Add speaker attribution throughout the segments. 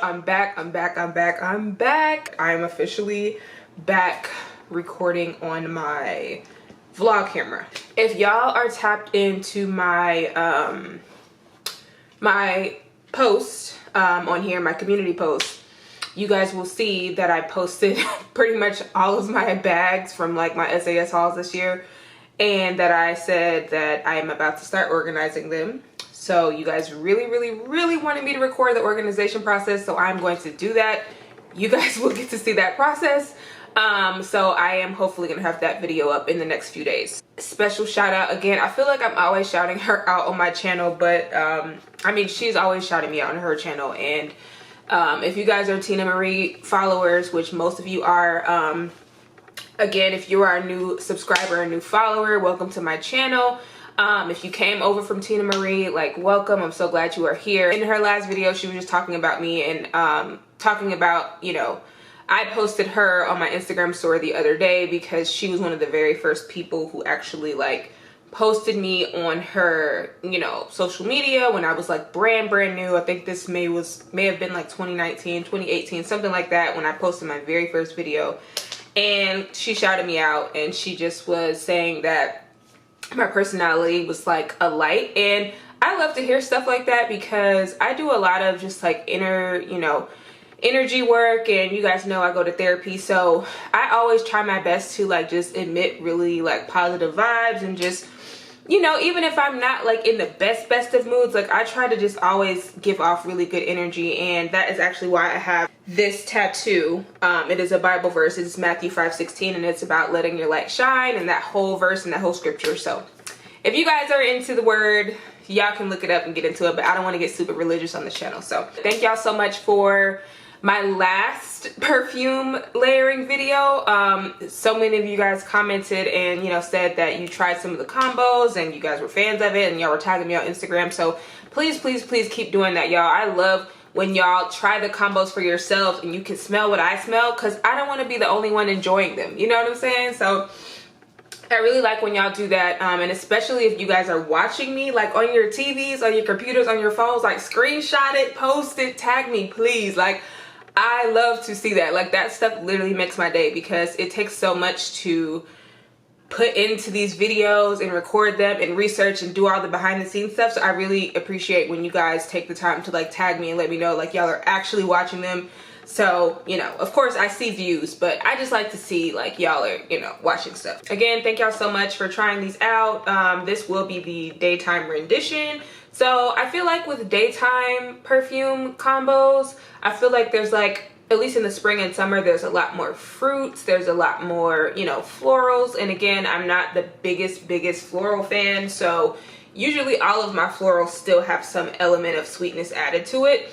Speaker 1: I'm back. I'm officially back recording on my vlog camera. If y'all are tapped into my my post on here, my community post, you guys will see that I posted pretty much all of my bags from like my SAS hauls this year, and that I said that I am about to start organizing them. So you guys really wanted me to record the organization process, so I'm going to do that. You guys will get to see that process. So I am hopefully gonna have that video up in the next few days. Special shout out again. I feel like I'm always shouting her out on my channel, but I mean, she's always shouting me out on her channel. And if you guys are Tina Marie followers, which most of you are, again, if you are a new subscriber, a new follower, welcome to my channel. If you came over from Tina Marie, like, welcome. I'm so glad you are here. In her last video, she was just talking about me and talking about, you know, I posted her on my Instagram story the other day because she was one of the very first people who actually like posted me on her, you know, social media when I was like brand new. I think this may have been like 2019, 2018, something like that, when I posted my very first video. And she shouted me out, and she just was saying that my personality was like a light. And I love to hear stuff like that because I do a lot of just like inner, you know, energy work, and you guys know I go to therapy, so I always try my best to like just emit really like positive vibes, and just, you know, even if I'm not like in the best of moods, like I try to just always give off really good energy. And that is actually why I have this tattoo. It is a Bible verse. It's Matthew 5:16, and it's about letting your light shine, and that whole verse and that whole scripture. So if you guys are into the word, y'all can look it up and get into it, but I don't want to get super religious on this channel. So thank y'all so much for my last perfume layering video. So many of you guys commented and, you know, said that you tried some of the combos and you guys were fans of it, and y'all were tagging me on Instagram. So please keep doing that, y'all. I love when y'all try the combos for yourselves and you can smell what I smell, because I don't want to be the only one enjoying them, you know what I'm saying? So I really like when y'all do that, and especially if you guys are watching me like on your TVs, on your computers, on your phones, like screenshot it, post it, tag me, please. Like, I love to see that. Like, that stuff literally makes my day, because it takes so much to put into these videos and record them and research and do all the behind the scenes stuff. So I really appreciate when you guys take the time to like tag me and let me know like y'all are actually watching them. So, you know, of course I see views, but I just like to see like y'all are, you know, watching stuff. Again, thank y'all so much for trying these out. This will be the daytime rendition. So I feel like with daytime perfume combos, I feel like there's like, at least in the spring and summer, there's a lot more fruits, there's a lot more, you know, florals. And again, I'm not the biggest floral fan, so usually all of my florals still have some element of sweetness added to it.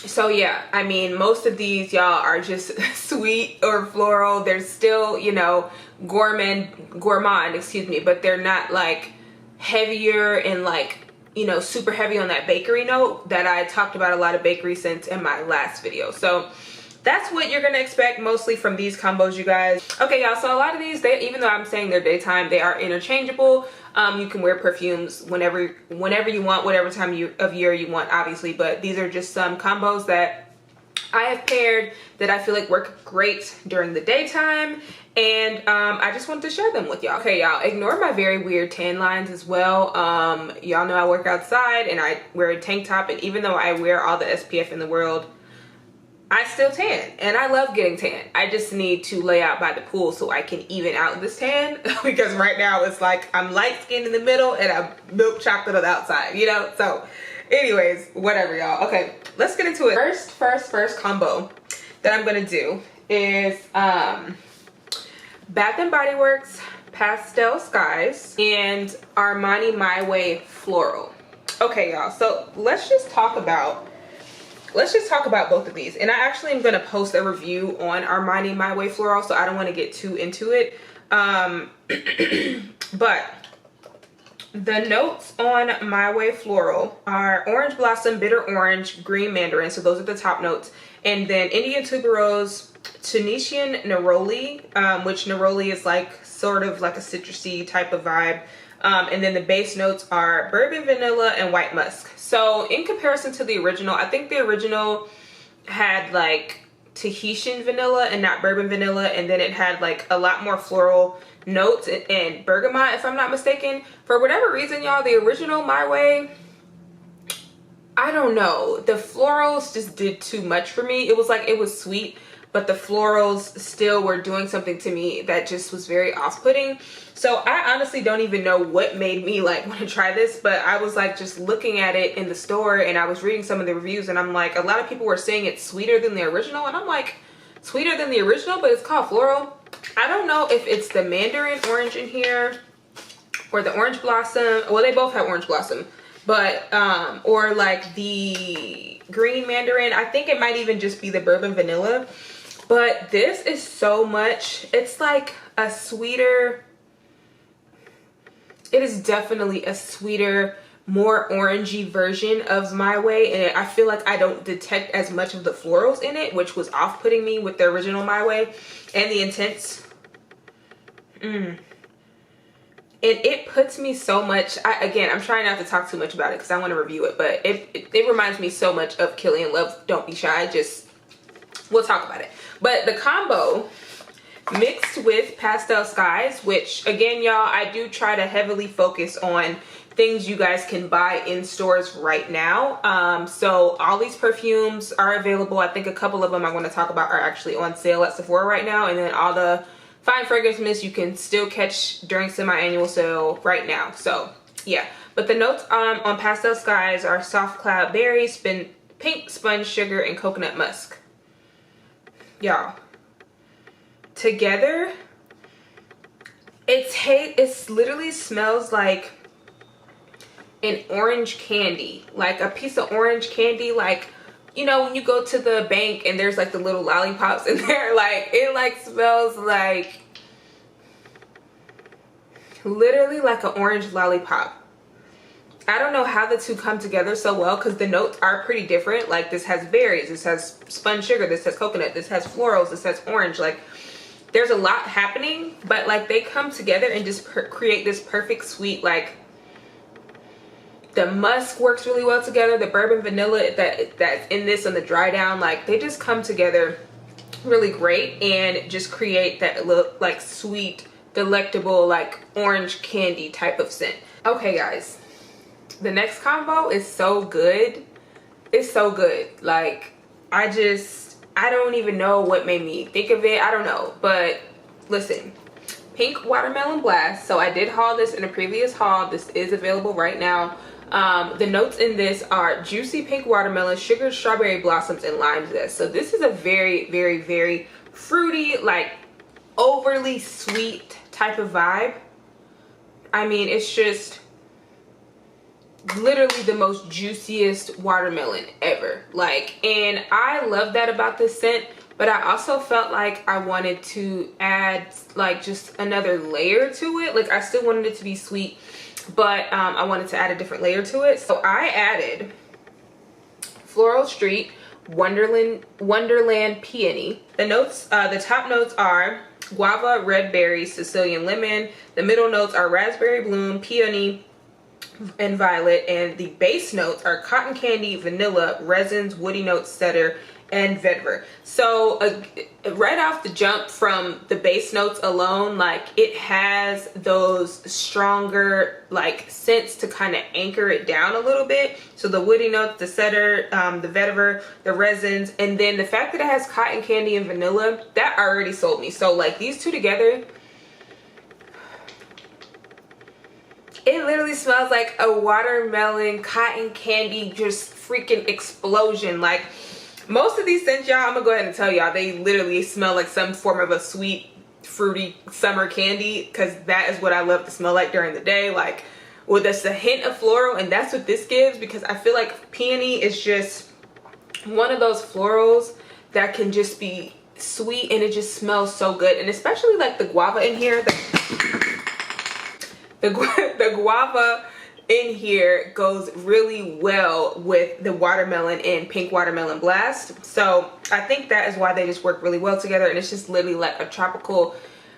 Speaker 1: So yeah, I mean, most of these, y'all, are just sweet or floral. They're still, you know, gourmand, excuse me, but they're not like heavier and like, you know, super heavy on that bakery note that I talked about a lot of bakery scents in my last video. So that's what you're gonna expect mostly from these combos, you guys. Okay, y'all, so a lot of these, even though I'm saying they're daytime, they are interchangeable. You can wear perfumes whenever you want, whatever time of year you want, obviously, but these are just some combos that I have paired that I feel like work great during the daytime, and I just wanted to share them with y'all. Okay, y'all, ignore my very weird tan lines as well. Y'all know I work outside and I wear a tank top, and even though I wear all the SPF in the world, I still tan, and I love getting tan. I just need to lay out by the pool so I can even out this tan, because right now it's like I'm light skinned in the middle and I'm milk chocolate on the outside, you know? So anyways, whatever, y'all. Okay, let's get into it. First combo that I'm gonna do is Bath and Body Works Pastel Skies and Armani My Way Floral. Okay, y'all, so let's just talk about both of these. And I actually am going to post a review on Armani My Way Floral, so I don't want to get too into it. But the notes on My Way Floral are orange blossom, bitter orange, green mandarin. So those are the top notes. And then Indian tuberose, Tunisian neroli, which neroli is like sort of like a citrusy type of vibe. And then the base notes are bourbon, vanilla, and white musk. So in comparison to the original, I think the original had like Tahitian vanilla and not bourbon vanilla, and then it had like a lot more floral notes and bergamot, if I'm not mistaken. For whatever reason, y'all, the original My Way, I don't know, the florals just did too much for me. It was like, it was sweet, but the florals still were doing something to me that just was very off-putting. So I honestly don't even know what made me like want to try this, but I was like just looking at it in the store and I was reading some of the reviews, and I'm like, a lot of people were saying it's sweeter than the original, and I'm like, sweeter than the original, but it's called floral. I don't know if it's the mandarin orange in here or the orange blossom. Well, they both have orange blossom, but or like the green mandarin. I think it might even just be the bourbon vanilla. But this is so much, it's like a sweeter, it is definitely a sweeter, more orangey version of My Way, and I feel like I don't detect as much of the florals in it, which was off-putting me with the original My Way and the intense. And it puts me so much, again, I'm trying not to talk too much about it because I want to review it, but it reminds me so much of Killian Love Don't Be Shy. Just, we'll talk about it. But the combo mixed with Pastel Skies, which again, y'all, I do try to heavily focus on things you guys can buy in stores right now. So all these perfumes are available. I think a couple of them I want to talk about are actually on sale at Sephora right now. And then all the fine fragrance mist you can still catch during semi-annual sale right now. So yeah, but the notes on Pastel Skies are soft cloud berries, pink sponge sugar, and coconut musk. Y'all, together it literally smells like an orange candy, like a piece of orange candy, like, you know, when you go to the bank and there's like the little lollipops in there, like it like smells like literally like an orange lollipop. I don't know how the two come together so well because the notes are pretty different. Like this has berries, this has spun sugar, this has coconut, this has florals, this has orange. Like there's a lot happening, but like they come together and just create this perfect sweet, like the musk works really well together. The bourbon vanilla that's in this and the dry down, like they just come together really great and just create that little like sweet, delectable, like orange candy type of scent. Okay guys, the next combo is so good. It's so good. Like I don't even know what made me think of it. I don't know, but listen, pink watermelon blast. So I did haul this in a previous haul. This is available right now. The notes in this are juicy pink watermelon, sugar, strawberry blossoms, and lime zest. So this is a very, very, very fruity, like overly sweet type of vibe. I mean, it's just literally the most juiciest watermelon ever. Like, and I love that about this scent, but I also felt like I wanted to add like just another layer to it. Like I still wanted it to be sweet, but I wanted to add a different layer to it. So I added Floral Street Wonderland Peony. The notes, the top notes are guava, red berry, Sicilian lemon. The middle notes are raspberry bloom, peony, and violet, and the base notes are cotton candy, vanilla, resins, woody notes, cedar, and vetiver. So right off the jump from the base notes alone, like it has those stronger like scents to kind of anchor it down a little bit. So the woody notes, the cedar, the vetiver, the resins, and then the fact that it has cotton candy and vanilla, that already sold me. So like these two together, it literally smells like a watermelon cotton candy just freaking explosion. Like most of these scents, y'all, I'm gonna go ahead and tell y'all, they literally smell like some form of a sweet fruity summer candy, because that is what I love to smell like during the day, like with just a hint of floral. And that's what this gives, because I feel like peony is just one of those florals that can just be sweet and it just smells so good. And especially like the guava in here, the guava in here goes really well with the watermelon and pink watermelon blast. So I think that is why they just work really well together. And it's just literally like a tropical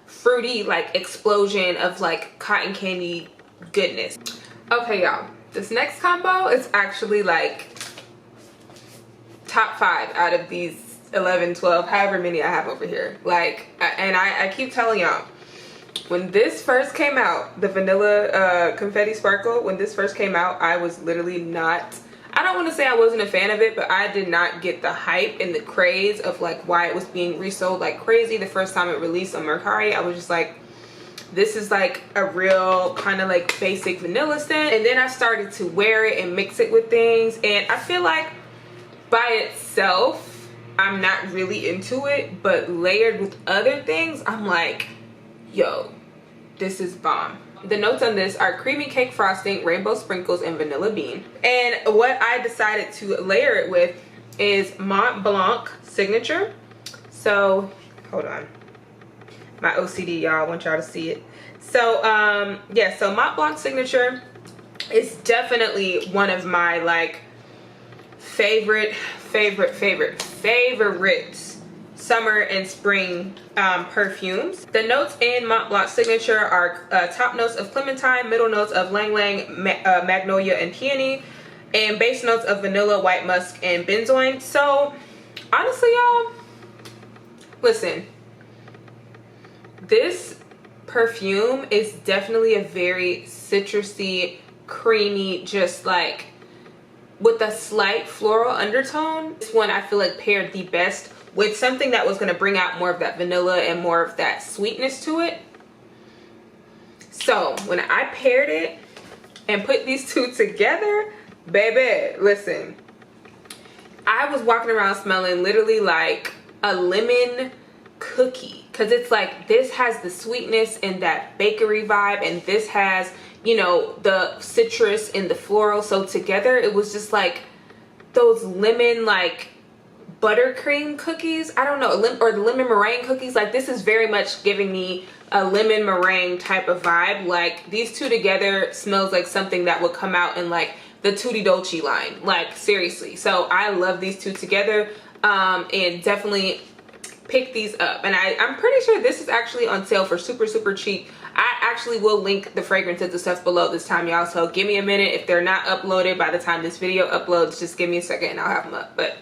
Speaker 1: fruity like explosion of like cotton candy, goodness. Okay, y'all, this next combo is actually like top 5 out of these 11, 12, however many I have over here. Like, and I keep telling y'all, when this first came out, the vanilla confetti sparkle, when this first came out, I was literally not, I don't want to say I wasn't a fan of it, but I did not get the hype and the craze of like why it was being resold like crazy the first time it released on Mercari. I was just like, this is like a real kind of like basic vanilla scent. And then I started to wear it and mix it with things, and I feel like by itself I'm not really into it, but layered with other things I'm like, yo, this is bomb. The notes on this are creamy cake frosting, rainbow sprinkles, and vanilla bean. And what I decided to layer it with is Mont Blanc Signature. So hold on, my OCD, y'all, I want y'all to see it. So yeah, so Mont Blanc Signature is definitely one of my like favorite summer and spring perfumes. The notes in Mont Blanc Signature are top notes of clementine, middle notes of lang lang, magnolia, and peony, and base notes of vanilla, white musk, and benzoin. So honestly, y'all, listen, this perfume is definitely a very citrusy, creamy, just like with a slight floral undertone. This one I feel like paired the best with something that was going to bring out more of that vanilla and more of that sweetness to it. So when I paired it and put these two together, baby, listen, I was walking around smelling literally like a lemon cookie, because it's like this has the sweetness and that bakery vibe, and this has, you know, the citrus and the floral. So together it was just like those lemon like buttercream cookies, I don't know, or the lemon meringue cookies. Like this is very much giving me a lemon meringue type of vibe. Like these two together smells like something that would come out in like the Tutti Dolce line, like seriously. So I love these two together, and definitely pick these up. And I'm pretty sure this is actually on sale for super cheap. I actually will link the fragrances and stuff below this time, y'all, so give me a minute. If they're not uploaded by the time this video uploads, just give me a second and I'll have them up. But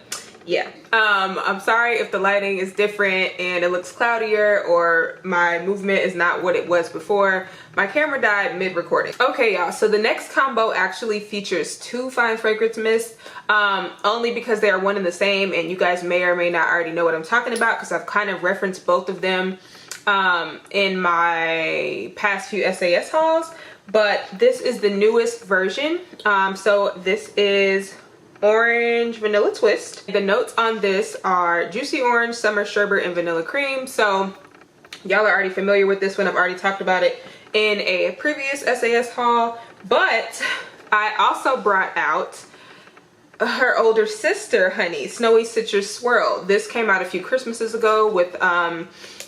Speaker 1: yeah, I'm sorry if the lighting is different and it looks cloudier or my movement is not what it was before. My camera died mid-recording. Okay, y'all, so the next combo actually features 2 fine fragrance mists, only because they are one and the same, and you guys may or may not already know what I'm talking about because I've kind of referenced both of them in my past few SAS hauls. But this is the newest version. So this is Orange Vanilla Twist. The notes on this are juicy orange, summer sherbet, and vanilla cream. So y'all are already familiar with this one. I've already talked about it in a previous SAS haul, but I also brought out her older sister, honey, Snowy Citrus Swirl. This came out a few Christmases ago with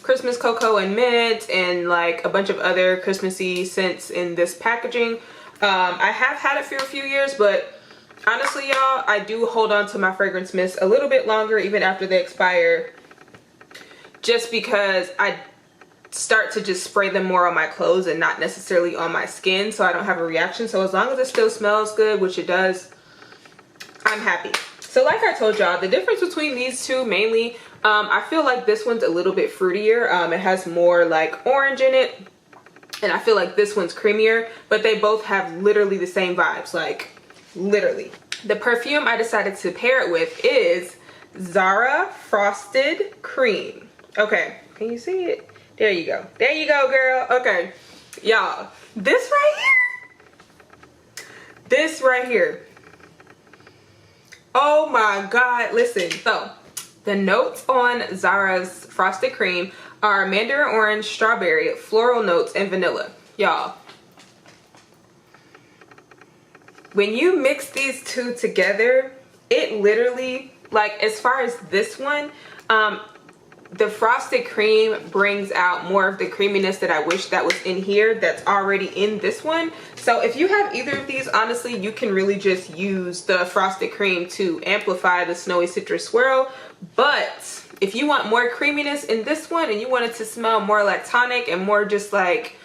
Speaker 1: Christmas cocoa and mint and like a bunch of other Christmassy scents in this packaging. I have had it for a few years, but honestly, y'all, I do hold on to my fragrance mists a little bit longer even after they expire, just because I start to just spray them more on my clothes and not necessarily on my skin, so I don't have a reaction. So as long as it still smells good, which it does, I'm happy. So like I told y'all, the difference between these two mainly, I feel like this one's a little bit fruitier. It has more like orange in it, and I feel like this one's creamier, but they both have literally the same vibes, like literally. The perfume I decided to pair it with is Zara Frosted Cream. Okay, can you see it? There you go. There you go, girl. Okay, y'all, this right here, oh my god, listen. So the notes on Zara's Frosted Cream are mandarin orange, strawberry, floral notes, and vanilla. Y'all, when you mix these two together, it literally, like, as far as this one, the Frosted Cream brings out more of the creaminess that I wish that was in here that's already in this one. So if you have either of these, honestly, you can really just use the Frosted Cream to amplify the Snowy Citrus Swirl. But if you want more creaminess in this one and you want it to smell more like tonic and more just like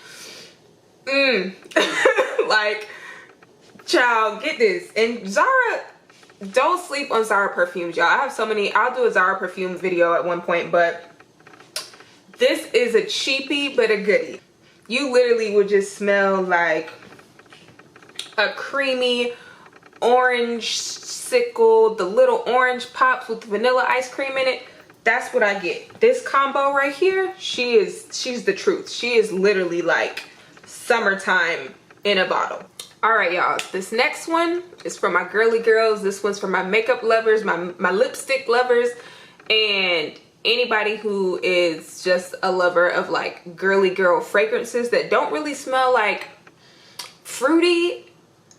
Speaker 1: Like, child, get this. And Zara, don't sleep on Zara perfumes, y'all. I have so many. I'll do a Zara perfume video at one point, but this is a cheapie but a goodie. You literally would just smell like a creamy orange sickle, the little orange pops with vanilla ice cream in it. That's what I get. This combo right here, she's the truth. She is literally like summertime in a bottle. All right, y'all, this next one is for my girly girls. This one's for my makeup lovers, my lipstick lovers, and anybody who is just a lover of like girly girl fragrances that don't really smell like fruity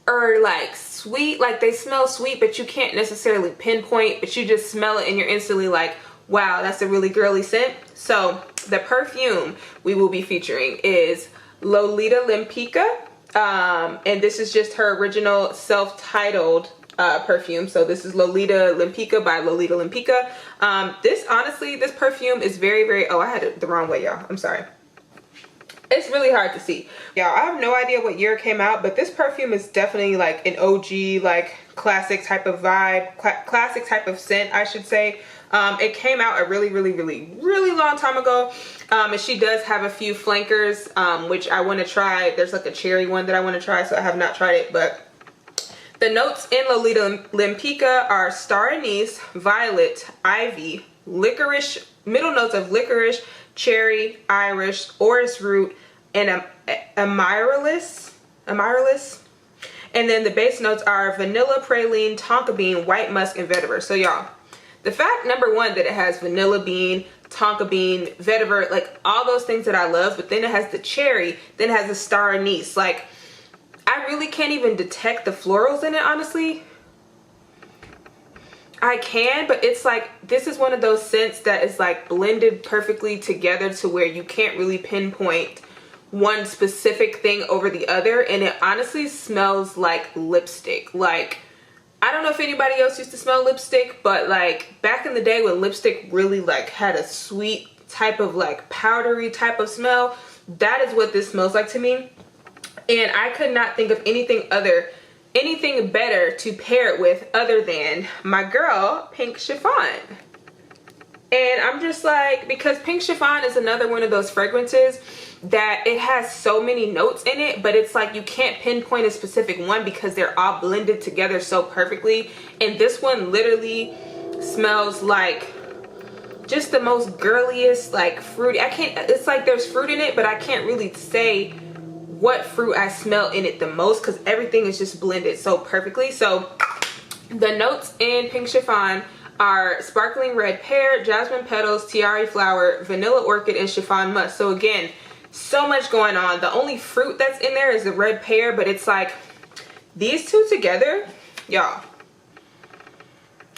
Speaker 1: or like sweet. Like, they smell sweet, but you can't necessarily pinpoint, but you just smell it and you're instantly like, wow, that's a really girly scent. So the perfume we will be featuring is Lolita Lempicka. And this is just her original self-titled perfume. So this is Lolita Lempicka by Lolita Lempicka. Honestly, this perfume is very, oh, I had it the wrong way, y'all. I'm sorry. It's really hard to see. Y'all, I have no idea what year it came out, but this perfume is definitely like an OG, like classic type of vibe, classic type of scent, I should say. It came out a really long time ago. And she does have a few flankers, which I want to try. There's like a cherry one that I want to try, so I have not tried it. But the notes in Lolita Lempicka are star anise, violet, ivy, licorice, middle notes of licorice, cherry, iris, orris root, and amaryllis. And then the base notes are vanilla, praline, tonka bean, white musk, and vetiver. So y'all, the fact number one that it has vanilla bean, tonka bean, vetiver, like all those things that I love, but then it has the cherry, then it has the star anise. Like, I really can't even detect the florals in it, honestly. I can, but it's like, this is one of those scents that is like blended perfectly together to where you can't really pinpoint one specific thing over the other, and it honestly smells like lipstick. Like, I don't know if anybody else used to smell lipstick, but like back in the day when lipstick really like had a sweet type of like powdery type of smell, that is what this smells like to me. And I could not think of anything better to pair it with other than my girl Pink Chiffon. And I'm just like, because Pink Chiffon is another one of those fragrances that it has so many notes in it, but it's like you can't pinpoint a specific one because they're all blended together so perfectly. And this one literally smells like just the most girliest, like fruity. It's like there's fruit in it, but I can't really say what fruit I smell in it the most because everything is just blended so perfectly. So the notes in Pink Chiffon are sparkling red pear, jasmine petals, tiare flower, vanilla orchid, and chiffon musk. So again, so much going on. The only fruit that's in there is the red pear, but it's like these two together, y'all,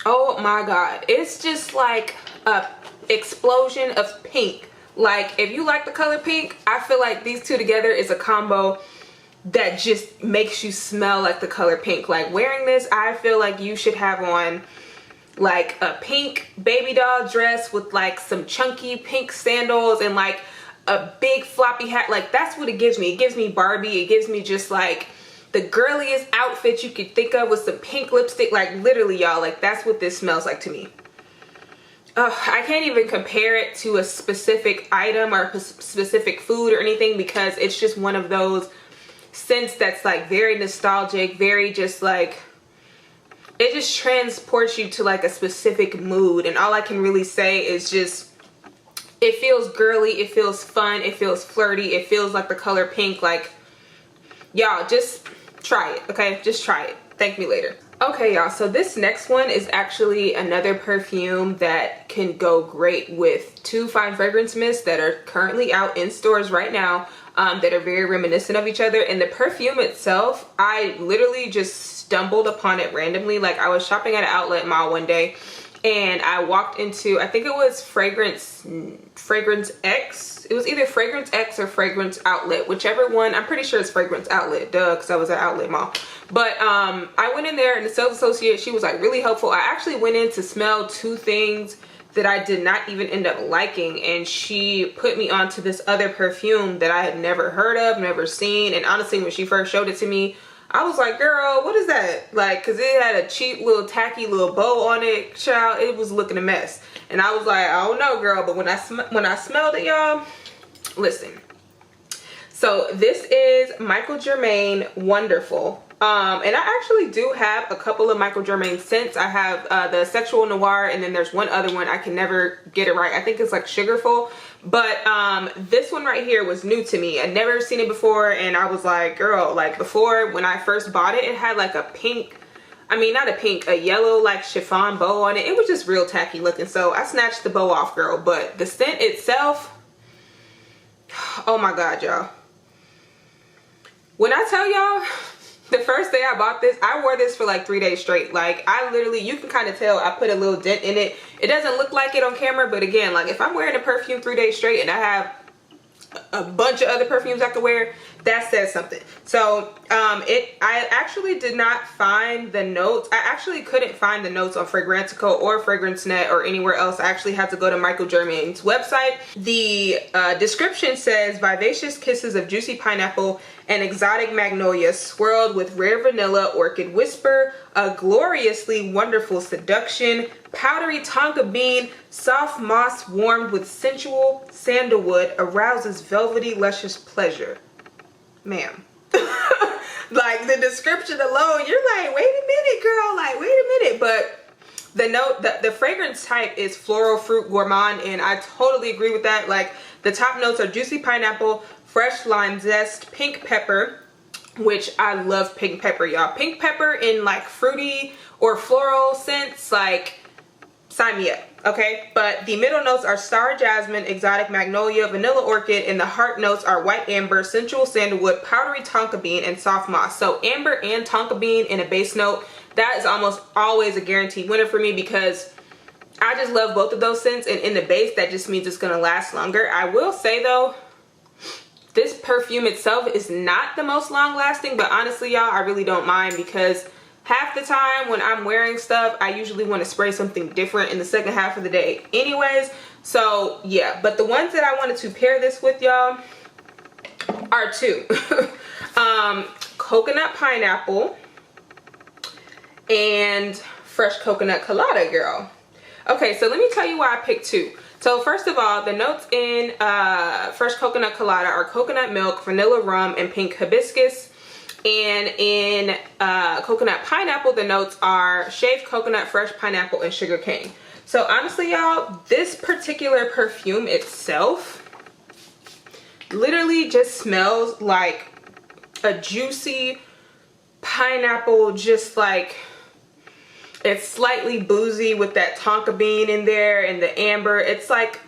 Speaker 1: oh my god, it's just like a explosion of pink. Like, if you like the color pink, I feel like these two together is a combo that just makes you smell like the color pink. Like, wearing this, I feel like you should have on like a pink baby doll dress with like some chunky pink sandals and like a big floppy hat. Like, that's what it gives me. It gives me Barbie. It gives me just like the girliest outfit you could think of with some pink lipstick. Like, literally, y'all, like that's what this smells like to me. I can't even compare it to a specific item or a specific food or anything because it's just one of those scents that's like very nostalgic, very just like, it just transports you to like a specific mood. And all I can really say is just, it feels girly, it feels fun, it feels flirty, it feels like the color pink. Like, y'all, just try it, okay? Just try it. Thank me later. Okay, y'all, so this next one is actually another perfume that can go great with two fine fragrance mists that are currently out in stores right now, that are very reminiscent of each other. And the perfume itself, I literally just stumbled upon it randomly. Like, I was shopping at an outlet mall one day and I walked into, I think it was Fragrance X. It was either Fragrance X or Fragrance Outlet, whichever one. I'm pretty sure it's Fragrance Outlet, duh, because I was at outlet mall. But I went in there and the sales associate, she was like really helpful. I actually went in to smell two things that I did not even end up liking, and she put me onto this other perfume that I had never heard of, never seen. And honestly, when she first showed it to me, I was like, girl, what is that? Like, cause it had a cheap little tacky little bow on it, child. It was looking a mess. And I was like, I don't know, girl. But when I smelled it, y'all, listen. So this is Michael Germain Wonderful. And I actually do have a couple of Michael Germain scents. I have the Sexual Noir, and then there's one other one. I can never get it right. I think it's like Sugarful. But this one right here was new to me. I'd never seen it before, and I was like, girl, like before when I first bought it, it had like a pink, I mean not a pink, a yellow like chiffon bow on it. It was just real tacky looking. So I snatched the bow off, girl. But the scent itself, oh my God, y'all. When I tell y'all, the first day I bought this, I wore this for like 3 days straight. Like I literally, you can kind of tell I put a little dent in it. It doesn't look like it on camera, but again, like if I'm wearing a perfume 3 days straight and I have a bunch of other perfumes I could wear, that says something. So I actually did not find the notes. I actually couldn't find the notes on Fragrantica or FragranceNet or anywhere else. I actually had to go to Michael Germain's website. The description says vivacious kisses of juicy pineapple and exotic magnolia swirled with rare vanilla, orchid whisper, a gloriously wonderful seduction, powdery tonka bean, soft moss warmed with sensual sandalwood arouses velvety luscious pleasure. Ma'am. Like the description alone, you're like, wait a minute, girl, like wait a minute. But the note, the fragrance type is floral fruit gourmand, and I totally agree with that. Like the top notes are juicy pineapple, fresh lime zest, pink pepper, which I love pink pepper, y'all. Pink pepper in like fruity or floral scents, like sign me up, okay? But the middle notes are star jasmine, exotic magnolia, vanilla orchid, and the heart notes are white amber, sensual sandalwood, powdery tonka bean, and soft moss. So amber and tonka bean in a base note, that is almost always a guaranteed winner for me because I just love both of those scents, and in the base, that just means it's gonna last longer. I will say though, this perfume itself is not the most long lasting, but honestly y'all, I really don't mind because half the time when I'm wearing stuff, I usually want to spray something different in the second half of the day anyways. So yeah, but the ones that I wanted to pair this with, y'all, are two. Coconut pineapple and fresh coconut colada, girl. Okay, so let me tell you why I picked two. So first of all, the notes in fresh coconut colada are coconut milk, vanilla rum, and pink hibiscus. And in coconut pineapple, the notes are shaved coconut, fresh pineapple, and sugar cane. So honestly, y'all, this particular perfume itself literally just smells like a juicy pineapple, just like it's slightly boozy with that tonka bean in there and the amber. It's like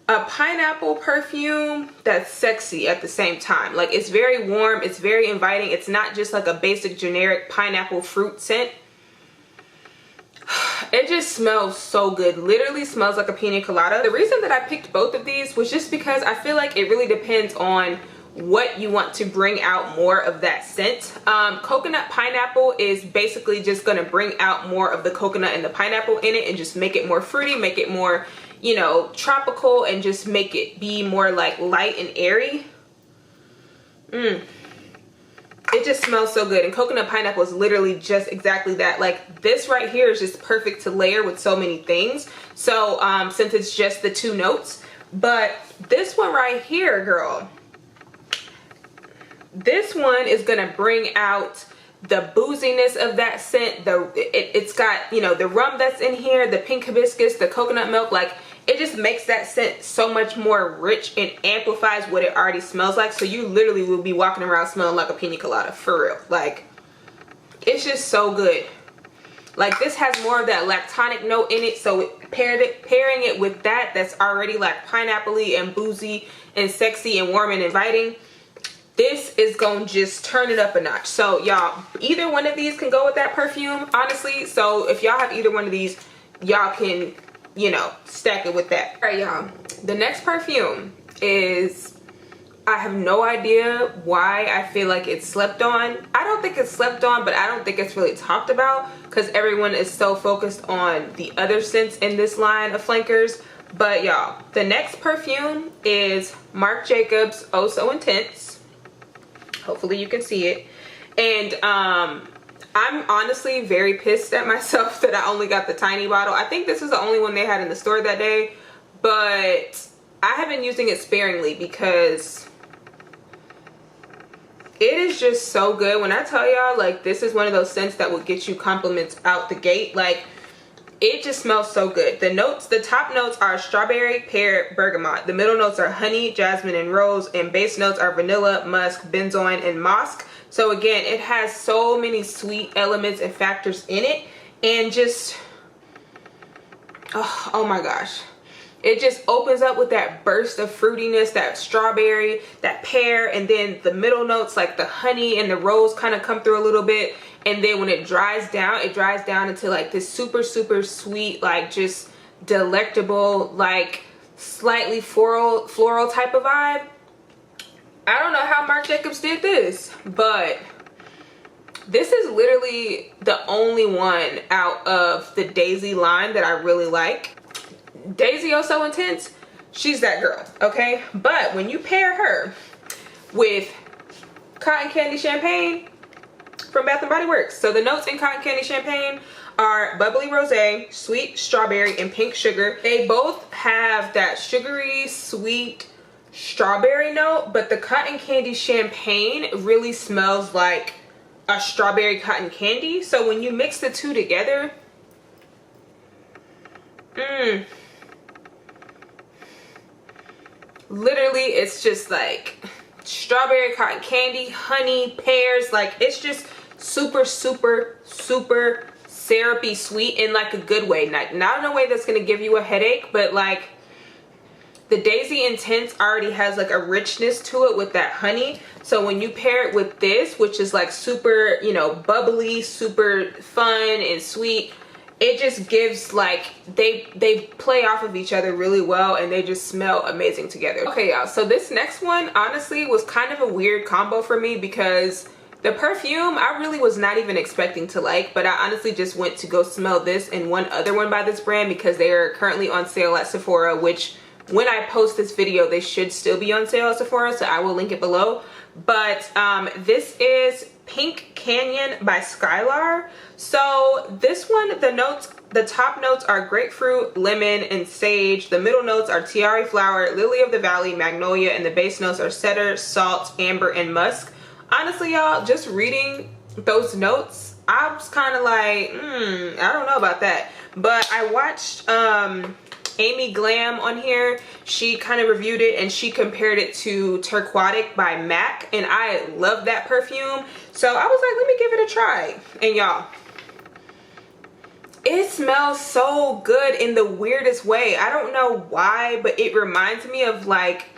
Speaker 1: a pineapple perfume that's sexy at the same time. Like it's very warm, it's very inviting. It's not just like a basic generic pineapple fruit scent. It just smells so good. Literally smells like a pina colada. The reason that I picked both of these was just because I feel like it really depends on what you want to bring out more of that scent. Coconut pineapple is basically just gonna bring out more of the coconut and the pineapple in it and just make it more fruity, make it more, you know, tropical, and just make it be more like light and airy. It just smells so good. And coconut pineapple is literally just exactly that. Like this right here is just perfect to layer with so many things. So since it's just the two notes, but this one right here, girl, this one is gonna bring out the booziness of that scent. It's got, you know, the rum that's in here, the pink hibiscus, the coconut milk. Like it just makes that scent so much more rich and amplifies what it already smells like. So you literally will be walking around smelling like a pina colada, for real. Like it's just so good. Like this has more of that lactonic note in it, so pairing it with that that's already like pineapple-y and boozy and sexy and warm and inviting, this is gonna just turn it up a notch. So y'all, either one of these can go with that perfume, honestly. So if y'all have either one of these, y'all can, you know, stack it with that. All right, y'all, the next perfume is I have no idea why I feel like it's slept on. I don't think it's slept on, but I don't think it's really talked about because everyone is so focused on the other scents in this line of flankers. But y'all, the next perfume is Marc Jacobs Oh So Intense. Hopefully you can see it. And I'm honestly very pissed at myself that I only got the tiny bottle. I think this is the only one they had in the store that day, but I have been using it sparingly because it is just so good. When I tell y'all, like, this is one of those scents that will get you compliments out the gate. Like, it just smells so good. The notes, the top notes are strawberry, pear, bergamot. The middle notes are honey, jasmine, and rose. And base notes are vanilla, musk, benzoin, and musk. So again, it has so many sweet elements and factors in it. And just, oh my gosh. It just opens up with that burst of fruitiness, that strawberry, that pear, and then the middle notes like the honey and the rose kind of come through a little bit. And then when it dries down into like this super, super sweet, like just delectable, like slightly floral type of vibe. I don't know how Marc Jacobs did this, but this is literally the only one out of the Daisy line that I really like. Daisy Oh So Intense, she's that girl, okay? But when you pair her with Cotton Candy Champagne from Bath & Body Works. So the notes in Cotton Candy Champagne are bubbly rosé, sweet strawberry, and pink sugar. They both have that sugary, sweet strawberry note, but the Cotton Candy Champagne really smells like a strawberry cotton candy. So when you mix the two together, literally it's just like strawberry cotton candy, honey, pears. Like, it's just super, super, super syrupy sweet in like a good way. Not in a way that's gonna give you a headache, but like the Daisy Intense already has like a richness to it with that honey. So when you pair it with this, which is like super, you know, bubbly, super fun and sweet, it just gives like, they play off of each other really well, and they just smell amazing together. Okay, y'all, so this next one honestly was kind of a weird combo for me because the perfume I really was not even expecting to like, but I honestly just went to go smell this and one other one by this brand because they are currently on sale at Sephora, which when I post this video they should still be on sale at Sephora, so I will link it below. But this is Pink Canyon by Skylar. So this one, the top notes are grapefruit, lemon, and sage. The middle notes are tiare flower, lily of the valley, magnolia, and the base notes are cedar, salt, amber, and musk. Honestly, y'all, just reading those notes, I was kind of like, I don't know about that. But I watched Amy Glam on here. She kind of reviewed it and she compared it to Turquotic by MAC, and I love that perfume. So I was like, let me give it a try. And y'all, it smells so good in the weirdest way. I don't know why, but it reminds me of like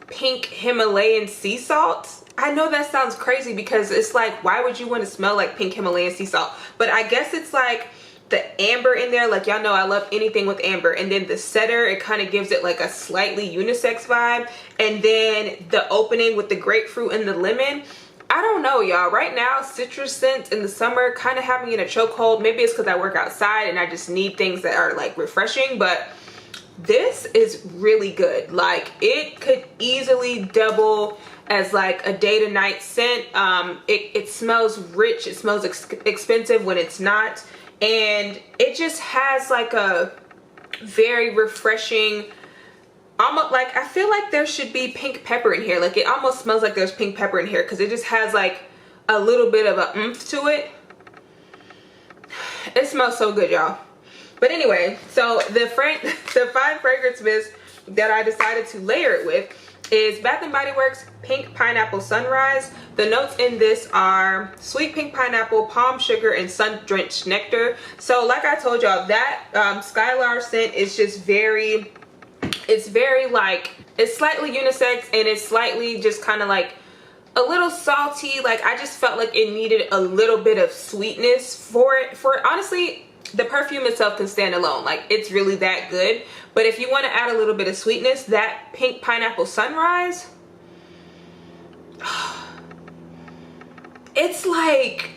Speaker 1: pink Himalayan sea salt. I know that sounds crazy because it's like, why would you want to smell like pink Himalayan sea salt? But I guess it's like the amber in there. Like, y'all know I love anything with amber. And then the cedar, it kind of gives it like a slightly unisex vibe. And then the opening with the grapefruit and the lemon. I don't know, y'all. Right now, citrus scents in the summer kind of have me in a chokehold. Maybe it's because I work outside and I just need things that are like refreshing. But this is really good. Like, it could easily double as like a day to night scent. It smells rich. It smells expensive when it's not. And it just has like a very refreshing, almost like, I feel like there should be pink pepper in here. Like, it almost smells like there's pink pepper in here because it just has like a little bit of a oomph to it. It smells so good, y'all. But anyway, so the fine fragrance mist that I decided to layer it with is Bath & Body Works Pink Pineapple Sunrise. The notes in this are sweet pink pineapple, palm sugar, and sun-drenched nectar. So like I told y'all, that Skylar scent is just very, it's very like, it's slightly unisex and it's slightly just kind of like a little salty. Like, I just felt like it needed a little bit of sweetness for it. Honestly, the perfume itself can stand alone. Like, it's really that good. But if you want to add a little bit of sweetness, that Pink Pineapple Sunrise, It's like,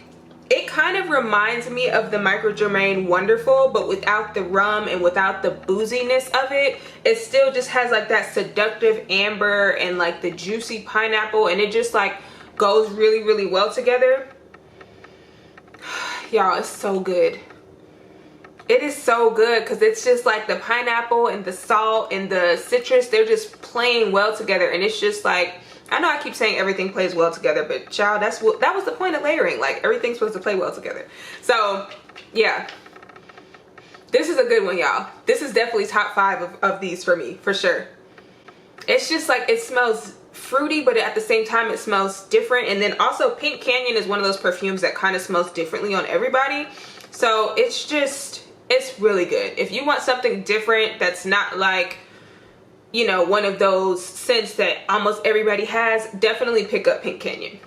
Speaker 1: it kind of reminds me of the Micro Germain Wonderful, but without the rum and without the booziness of it. It still just has like that seductive amber and like the juicy pineapple, and it just like goes really, really well together. Y'all, it's so good. It is so good because it's just like the pineapple and the salt and the citrus, they're just playing well together. And it's just like, I know I keep saying everything plays well together, but child, that was the point of layering. Like, everything's supposed to play well together. So yeah, this is a good one, y'all. This is definitely top 5 of these for me, for sure. It's just like, it smells fruity, but at the same time it smells different. And then also Pink Canyon is one of those perfumes that kind of smells differently on everybody. So it's just, it's really good. If you want something different that's not like, you know, one of those scents that almost everybody has, definitely pick up Pink Canyon.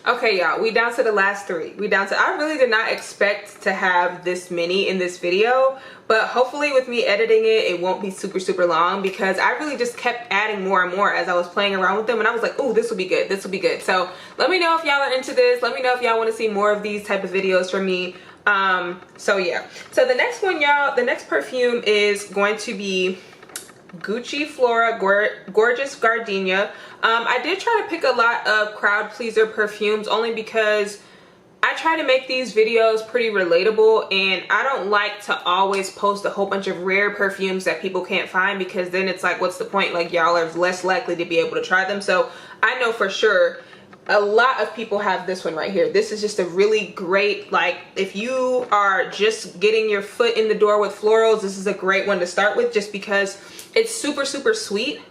Speaker 1: Okay, y'all, we down to the last 3. I really did not expect to have this many in this video, but hopefully with me editing it, it won't be super, super long, because I really just kept adding more and more as I was playing around with them, and I was like, oh, this will be good, this will be good. So let me know if y'all are into this. Let me know if y'all want to see more of these type of videos from me. So yeah. So the next one, y'all, the next perfume is going to be Gucci Flora Gorgeous Gardenia. I did try to pick a lot of crowd pleaser perfumes only because I try to make these videos pretty relatable, and I don't like to always post a whole bunch of rare perfumes that people can't find, because then it's like, what's the point? Like, y'all are less likely to be able to try them. So I know for sure a lot of people have this one right here. This is just a really great, like, if you are just getting your foot in the door with florals, this is a great one to start with, just because it's super, super sweet.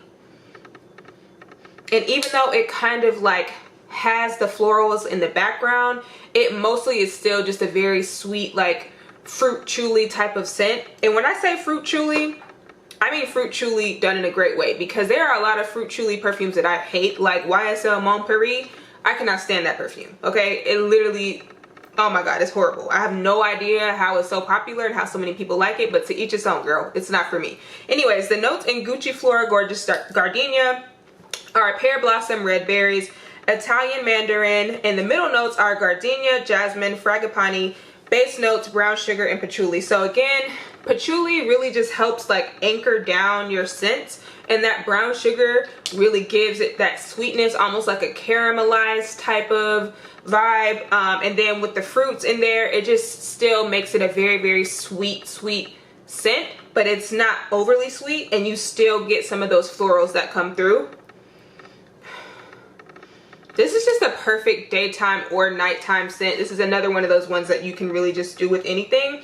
Speaker 1: And even though it kind of like has the florals in the background, it mostly is still just a very sweet, like fruit chuli type of scent. And when I say fruit chuli, I mean fruit chuli done in a great way, because there are a lot of fruit chuli perfumes that I hate, like YSL Mon Paris. I cannot stand that perfume, okay? It literally, oh my God, it's horrible. I have no idea how it's so popular and how so many people like it, but to each its own, girl. It's not for me. Anyways, the notes in Gucci Flora Gorgeous Gardenia are pear blossom, red berries, Italian mandarin, and the middle notes are gardenia, jasmine, frangipani, base notes, brown sugar, and patchouli. So again, patchouli really just helps like anchor down your scents, and that brown sugar really gives it that sweetness, almost like a caramelized type of vibe. And then with the fruits in there, it just still makes it a very, very sweet scent, but it's not overly sweet, and you still get some of those florals that come through. This is just a perfect daytime or nighttime scent. This is another one of those ones that you can really just do with anything.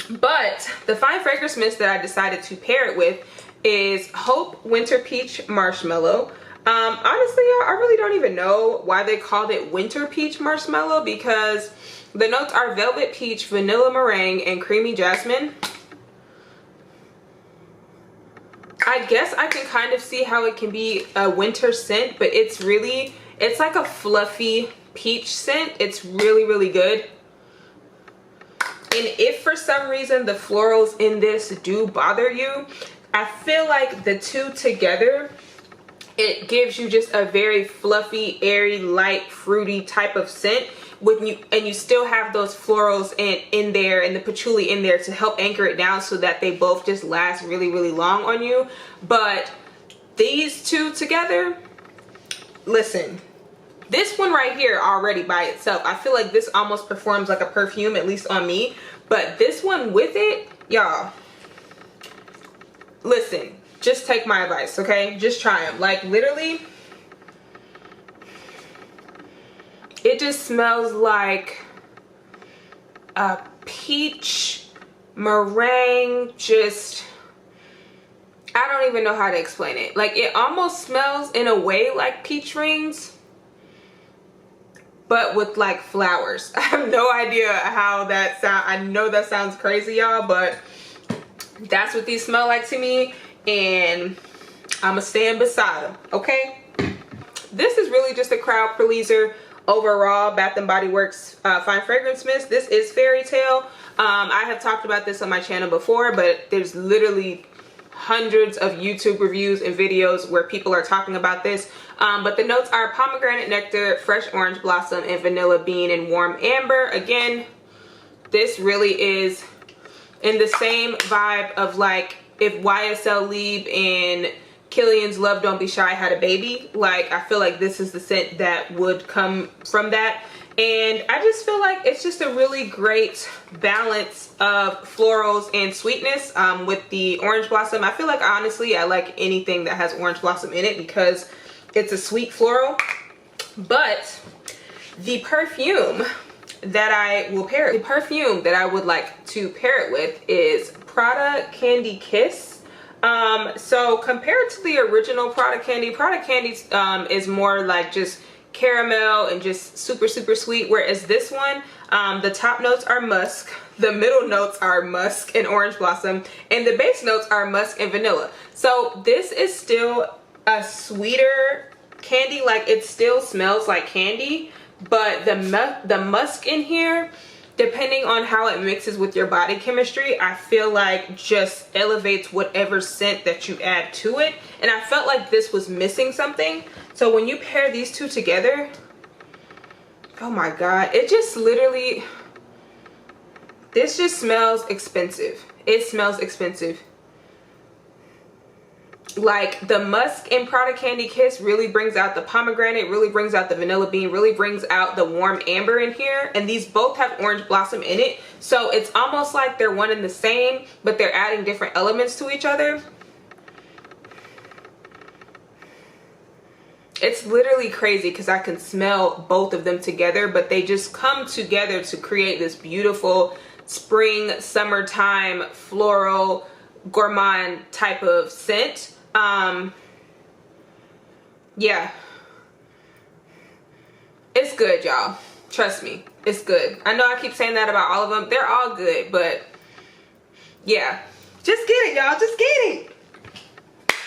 Speaker 1: But the fine fragrance mist that I decided to pair it with is Hope Winter Peach Marshmallow. Honestly, I really don't even know why they called it Winter Peach Marshmallow, because the notes are velvet peach, vanilla meringue, and creamy jasmine. I guess I can kind of see how it can be a winter scent, but it's like a fluffy peach scent. It's really, really good. And if for some reason the florals in this do bother you, I feel like the two together, it gives you just a very fluffy, airy, light, fruity type of scent. And you still have those florals in there and the patchouli in there to help anchor it down, so that they both just last really, really long on you. But these two together, listen, this one right here already by itself, I feel like this almost performs like a perfume, at least on me. But this one with it, y'all, listen, just take my advice, okay? Just try them. Like, literally, it just smells like a peach meringue. Just, I don't even know how to explain it. Like, it almost smells in a way like peach rings, but with like flowers. I have no idea how that sounds. I know that sounds crazy, y'all, but that's what these smell like to me, and I'ma stand beside them, okay? This is really just a crowd pleaser. Overall, Bath & Body Works Fine Fragrance Mist. This is Fairy Tale. I have talked about this on my channel before, but there's literally hundreds of YouTube reviews and videos where people are talking about this. But the notes are pomegranate nectar, fresh orange blossom, and vanilla bean and warm amber. Again, this really is in the same vibe of like if YSL Lieb and Killian's Love Don't Be Shy had a baby. Like, I feel like this is the scent that would come from that. And I just feel like it's just a really great balance of florals and sweetness with the orange blossom. I feel like, honestly, I like anything that has orange blossom in it because it's a sweet floral. But the perfume that I would like to pair it with is Prada Candy Kiss. So compared to the original Prada Candy is more like just caramel and just super sweet, whereas this one, the top notes are musk, the middle notes are musk and orange blossom, and the base notes are musk and vanilla. So this is still a sweeter candy, like it still smells like candy, but the musk in here, depending on how it mixes with your body chemistry, I feel like just elevates whatever scent that you add to it. And I felt like this was missing something. So when you pair these two together, oh my God, it just literally, this just smells expensive. It smells expensive. Like the musk in Prada Candy Kiss really brings out the pomegranate, really brings out the vanilla bean, really brings out the warm amber in here. And these both have orange blossom in it. So it's almost like they're one and the same, but they're adding different elements to each other. It's literally crazy because I can smell both of them together, but they just come together to create this beautiful spring, summertime, floral, gourmand type of scent. Yeah, it's good, y'all. Trust me, it's good. I know I keep saying that about all of them. They're all good, but yeah, just get it, y'all. Just get it.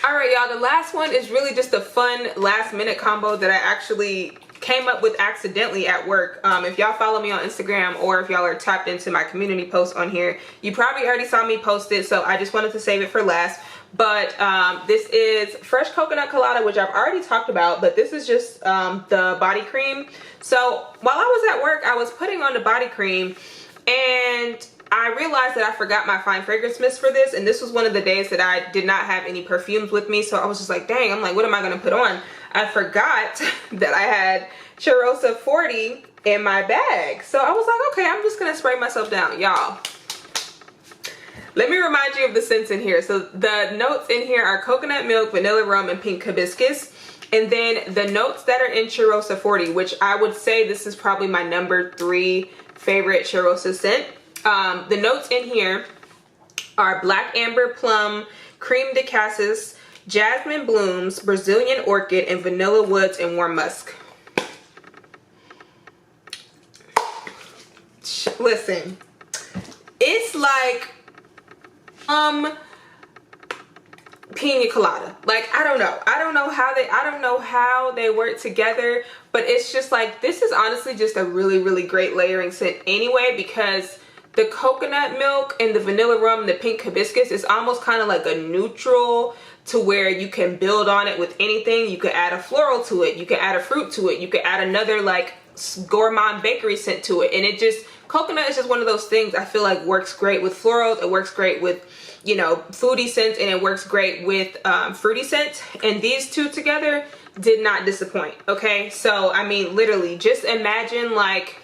Speaker 1: All right, y'all, the last one is really just a fun last minute combo that I actually came up with accidentally at work. If y'all follow me on Instagram or if y'all are tapped into my community post on here, you probably already saw me post it, so I just wanted to save it for last. But this is fresh coconut colada, which I've already talked about, but this is just the body cream. So while I was at work, I was putting on the body cream and I realized that I forgot my fine fragrance mist for this, and this was one of the days that I did not have any perfumes with me. So I was just like, dang, I'm like, what am I gonna put on? I forgot that I had Cheirosa 40 in my bag. So I was like, okay, I'm just gonna spray myself down. Y'all, let me remind you of the scents in here. So the notes in here are coconut milk, vanilla rum, and pink hibiscus. And then the notes that are in Cheirosa 40, which I would say this is probably my number 3 favorite Cheirosa scent. The notes in here are black amber plum, cream de cassis, jasmine blooms, Brazilian orchid, and vanilla woods and warm musk. Listen, it's like pina colada. Like, I don't know how they work together, but it's just like, this is honestly just a really great layering scent anyway, because the coconut milk and the vanilla rum and the pink hibiscus is almost kind of like a neutral to where you can build on it with anything. You could add a floral to it, you could add a fruit to it, you could add another like gourmand bakery scent to it, and it just, coconut is just one of those things I feel like works great with florals, it works great with, you know, foodie scents, and it works great with fruity scents. And these two together did not disappoint. Okay, so I mean, literally just imagine like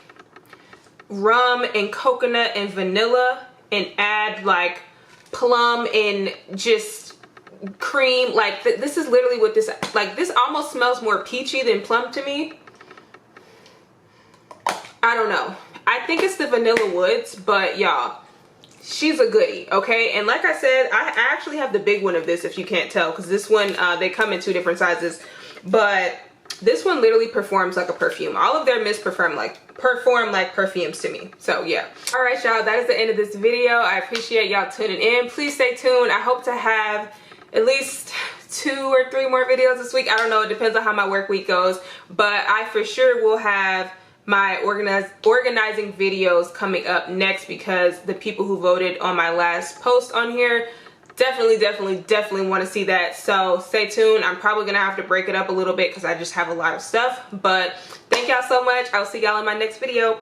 Speaker 1: rum and coconut and vanilla, and add like plum and just cream. Like this is literally what this, like, this almost smells more peachy than plum to me. I don't know, I think it's the vanilla woods, but y'all, she's a goodie. Okay, and like I said, I actually have the big one of this, if you can't tell, because this one they come in 2 different sizes, but this one literally performs like a perfume. All of their mists perform like perfumes to me. So yeah. All right, y'all, that is the end of this video. I appreciate y'all tuning in. Please stay tuned. I hope to have at least 2 or 3 more videos this week. I don't know, it depends on how my work week goes, but I for sure will have my organizing videos coming up next, because the people who voted on my last post on here, definitely want to see that. So stay tuned. I'm probably gonna have to break it up a little bit because I just have a lot of stuff. But thank y'all so much. I'll see y'all in my next video.